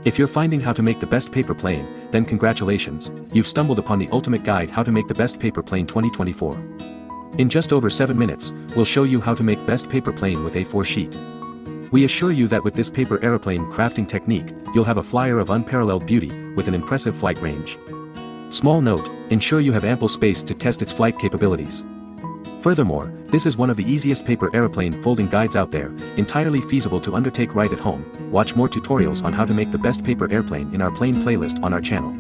If you're finding how to make the best paper plane, then congratulations, you've stumbled upon the ultimate guide how to make the best paper plane 2024. In just over 7 minutes, we'll show you how to make best paper plane with A4 sheet. We assure you that with this paper aeroplane crafting technique, you'll have a flyer of unparalleled beauty, with an impressive flight range. Small note, ensure you have ample space to test its flight capabilities. Furthermore, this is one of the easiest paper aeroplane folding guides out there, entirely feasible to undertake right at home. Watch more tutorials on how to make the best paper airplane in our plane playlist on our channel.